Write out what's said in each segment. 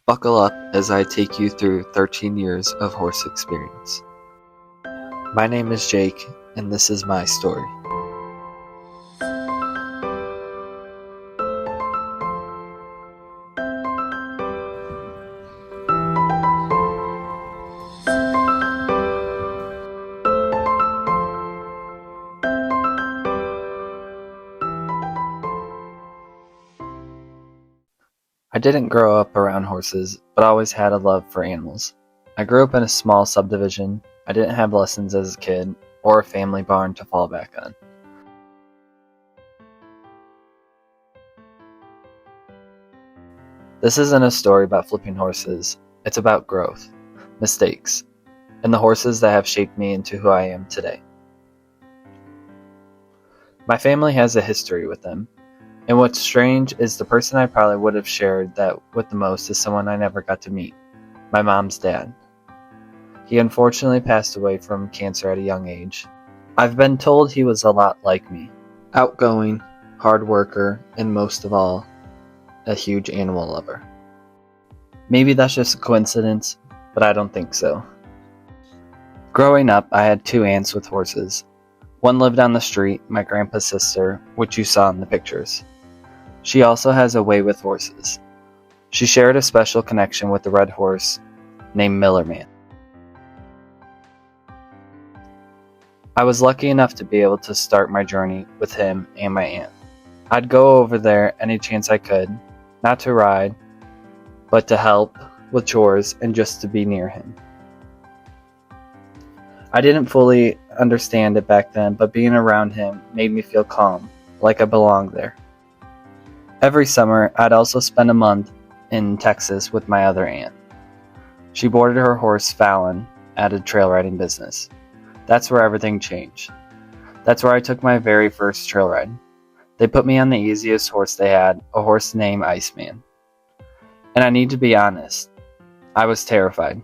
Buckle up as I take you through 13 years of horse experience. My name is Jake, and this is my story. I didn't grow up around horses, but always had a love for animals. I grew up in a small subdivision. I didn't have lessons as a kid, or a family barn to fall back on. This isn't a story about flipping horses. It's about growth, mistakes, and the horses that have shaped me into who I am today. My family has a history with them. And what's strange is the person I probably would have shared that with the most is someone I never got to meet, my mom's dad. He unfortunately passed away from cancer at a young age. I've been told he was a lot like me, outgoing, hard worker, and most of all, a huge animal lover. Maybe that's just a coincidence, but I don't think so. Growing up, I had two aunts with horses. One lived on the street, my grandpa's sister, which you saw in the pictures. She also has a way with horses. She shared a special connection with the red horse named Millerman. I was lucky enough to be able to start my journey with him and my aunt. I'd go over there any chance I could, not to ride, but to help with chores and just to be near him. I didn't fully understand it back then, but being around him made me feel calm, like I belonged there. Every summer, I'd also spend a month in Texas with my other aunt. She boarded her horse Fallon at a trail riding business. That's where everything changed. That's where I took my very first trail ride. They put me on the easiest horse they had, a horse named Iceman. And I need to be honest, I was terrified.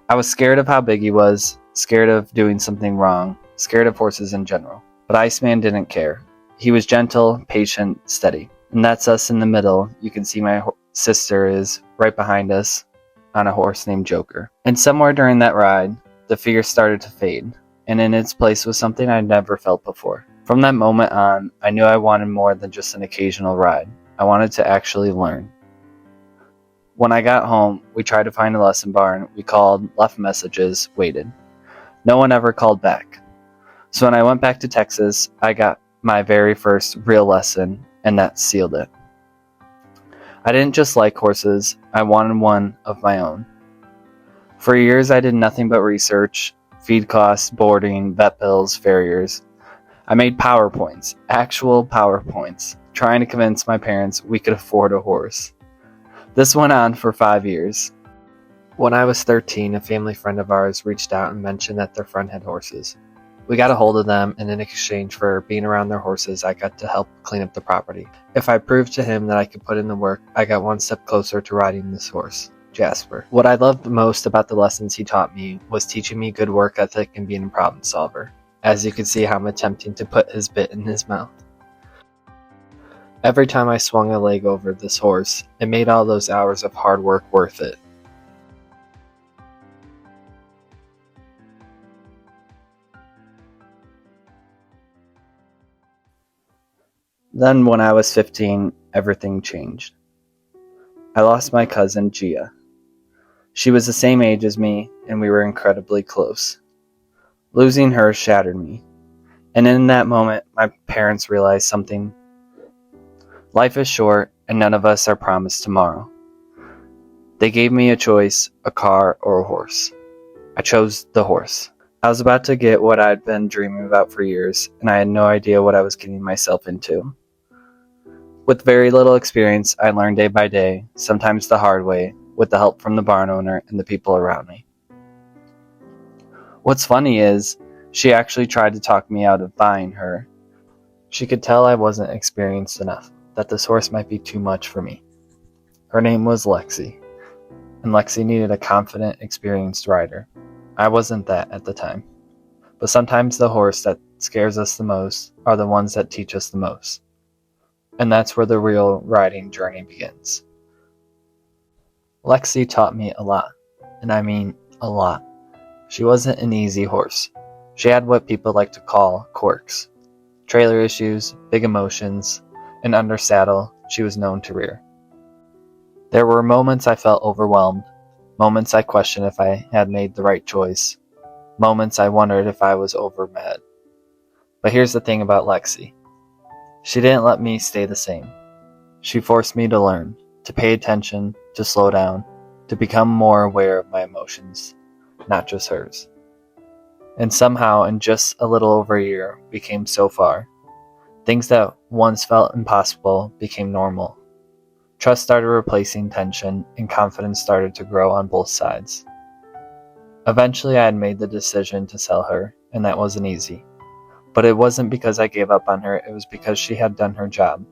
I was scared of how big he was, scared of doing something wrong, scared of horses in general. But Iceman didn't care. He was gentle, patient, steady. And that's us in the middle. You can see my sister is right behind us on a horse named Joker. And somewhere during that ride, the fear started to fade. And in its place was something I'd never felt before. From that moment on, I knew I wanted more than just an occasional ride. I wanted to actually learn. When I got home, we tried to find a lesson barn. We called, left messages, waited. No one ever called back. So when I went back to Texas, I got my very first real lesson, and that sealed it. I didn't just like horses, I wanted one of my own. For years, I did nothing but research, feed costs, boarding, vet bills, farriers. I made PowerPoints, actual PowerPoints, trying to convince my parents we could afford a horse. This went on for 5 years. When I was 13, a family friend of ours reached out and mentioned that their friend had horses. We got a hold of them, and in exchange for being around their horses, I got to help clean up the property. If I proved to him that I could put in the work, I got one step closer to riding this horse, Jasper. What I loved most about the lessons he taught me was teaching me good work ethic and being a problem solver. As you can see how I'm attempting to put his bit in his mouth. Every time I swung a leg over this horse, it made all those hours of hard work worth it. Then when I was 15, everything changed. I lost my cousin, Gia. She was the same age as me, and we were incredibly close. Losing her shattered me. And in that moment, my parents realized something. Life is short, and none of us are promised tomorrow. They gave me a choice, a car or a horse. I chose the horse. I was about to get what I'd been dreaming about for years, and I had no idea what I was getting myself into. With very little experience, I learned day by day, sometimes the hard way, with the help from the barn owner and the people around me. What's funny is, she actually tried to talk me out of buying her. She could tell I wasn't experienced enough, that this horse might be too much for me. Her name was Lexi, and Lexi needed a confident, experienced rider. I wasn't that at the time. But sometimes the horse that scares us the most are the ones that teach us the most. And that's where the real riding journey begins. Lexi taught me a lot, and I mean a lot. She wasn't an easy horse. She had what people like to call quirks. Trailer issues, big emotions, and under saddle, she was known to rear. There were moments I felt overwhelmed, moments I questioned if I had made the right choice, moments I wondered if I was overmet. But here's the thing about Lexi. She didn't let me stay the same. She forced me to learn, to pay attention, to slow down, to become more aware of my emotions, not just hers. And somehow, in just a little over a year, we came so far. Things that once felt impossible became normal. Trust started replacing tension, and confidence started to grow on both sides. Eventually, I had made the decision to sell her, and that wasn't easy. But it wasn't because I gave up on her, it was because she had done her job.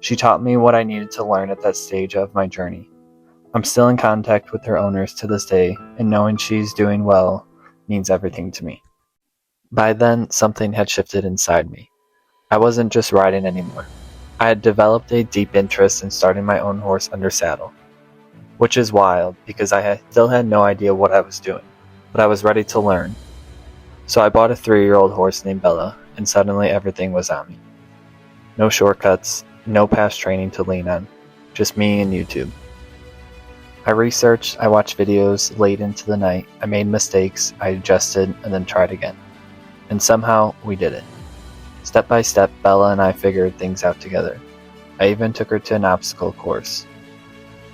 She taught me what I needed to learn at that stage of my journey. I'm still in contact with her owners to this day, and knowing she's doing well means everything to me. By then, something had shifted inside me. I wasn't just riding anymore. I had developed a deep interest in starting my own horse under saddle, which is wild because I still had no idea what I was doing, but I was ready to learn. So I bought a 3-year-old horse named Bella, and suddenly everything was on me. No shortcuts, no past training to lean on, just me and YouTube. I researched, I watched videos late into the night, I made mistakes, I adjusted, and then tried again. And somehow, we did it. Step by step, Bella and I figured things out together. I even took her to an obstacle course,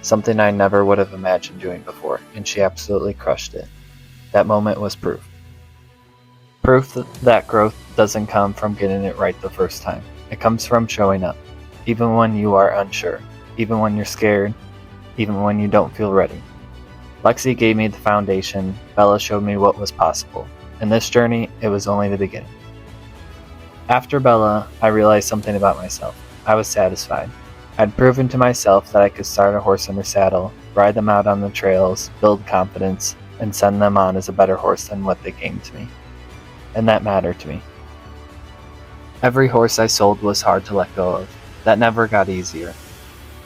something I never would have imagined doing before, and she absolutely crushed it. That moment was proof. Proof that growth doesn't come from getting it right the first time. It comes from showing up, even when you are unsure, even when you're scared, even when you don't feel ready. Lexi gave me the foundation, Bella showed me what was possible. In this journey, it was only the beginning. After Bella, I realized something about myself. I was satisfied. I'd proven to myself that I could start a horse under saddle, ride them out on the trails, build confidence, and send them on as a better horse than what they came to me. And that mattered to me. Every horse I sold was hard to let go of. That never got easier.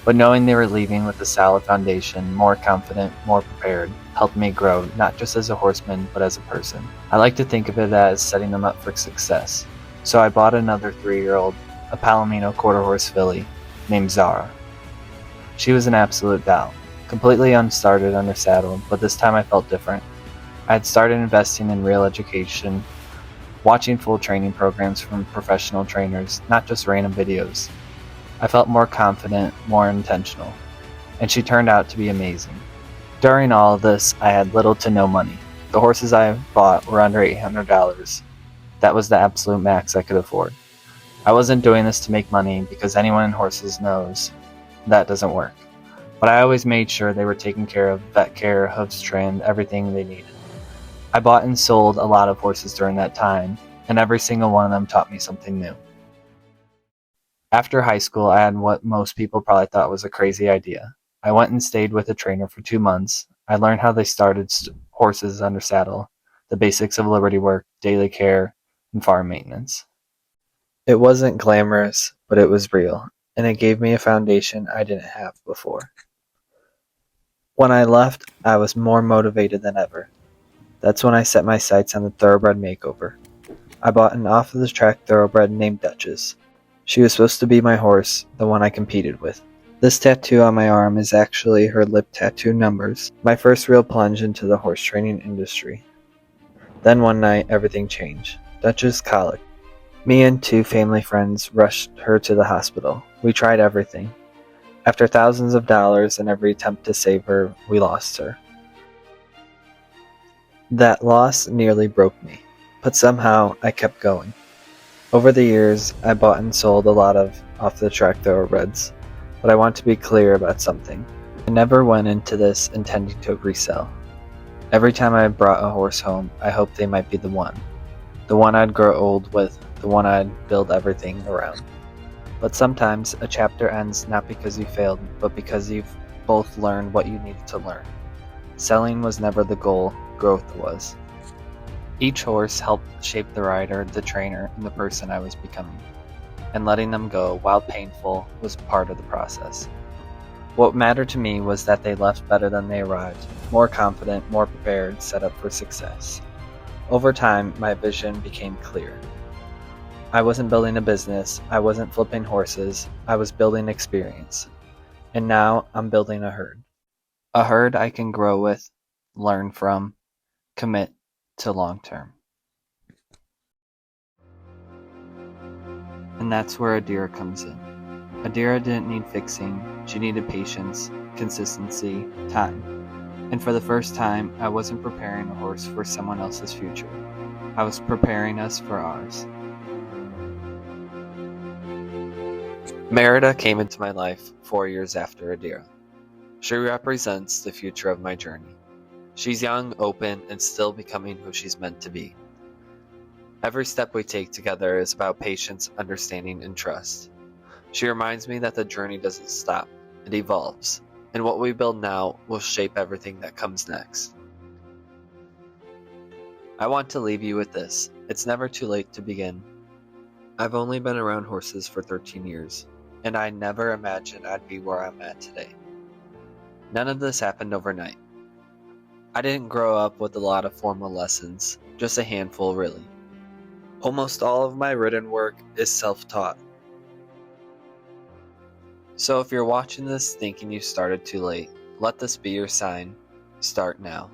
But knowing they were leaving with a solid foundation, more confident, more prepared, helped me grow, not just as a horseman, but as a person. I like to think of it as setting them up for success. So I bought another 3-year-old, a Palomino quarter horse filly, named Zara. She was an absolute doll, completely unstarted under saddle, but this time I felt different. I had started investing in real education, watching full training programs from professional trainers, not just random videos. I felt more confident, more intentional, and she turned out to be amazing. During all of this, I had little to no money. The horses I bought were under $800. That was the absolute max I could afford. I wasn't doing this to make money because anyone in horses knows that doesn't work. But I always made sure they were taken care of, vet care, hooves trimmed, everything they needed. I bought and sold a lot of horses during that time, and every single one of them taught me something new. After high school, I had what most people probably thought was a crazy idea. I went and stayed with a trainer for 2 months. I learned how they started horses under saddle, the basics of liberty work, daily care, and farm maintenance. It wasn't glamorous, but it was real, and it gave me a foundation I didn't have before. When I left, I was more motivated than ever. That's when I set my sights on the thoroughbred makeover. I bought an off-the-track thoroughbred named Duchess. She was supposed to be my horse, the one I competed with. This tattoo on my arm is actually her lip tattoo numbers, my first real plunge into the horse training industry. Then one night, everything changed. Duchess colic. Me and 2 family friends rushed her to the hospital. We tried everything. After thousands of dollars and every attempt to save her, we lost her. That loss nearly broke me, but somehow I kept going. Over the years, I bought and sold a lot of off-the-track thoroughbreds, but I want to be clear about something. I never went into this intending to resell. Every time I brought a horse home, I hoped they might be the one I'd grow old with, the one I'd build everything around. But sometimes a chapter ends not because you failed, but because you've both learned what you needed to learn. Selling was never the goal, growth was. Each horse helped shape the rider, the trainer, and the person I was becoming. And letting them go, while painful, was part of the process. What mattered to me was that they left better than they arrived, more confident, more prepared, set up for success. Over time, my vision became clear. I wasn't building a business, I wasn't flipping horses, I was building experience. And now I'm building a herd. A herd I can grow with, learn from, commit to long term. And that's where Adira comes in. Adira didn't need fixing, she needed patience, consistency, time. And for the first time, I wasn't preparing a horse for someone else's future. I was preparing us for ours. Merida came into my life 4 years after Adira. She represents the future of my journey. She's young, open, and still becoming who she's meant to be. Every step we take together is about patience, understanding, and trust. She reminds me that the journey doesn't stop, it evolves, and what we build now will shape everything that comes next. I want to leave you with this. It's never too late to begin. I've only been around horses for 13 years, and I never imagined I'd be where I'm at today. None of this happened overnight. I didn't grow up with a lot of formal lessons, just a handful really. Almost all of my written work is self-taught. So if you're watching this thinking you started too late, let this be your sign. Start now.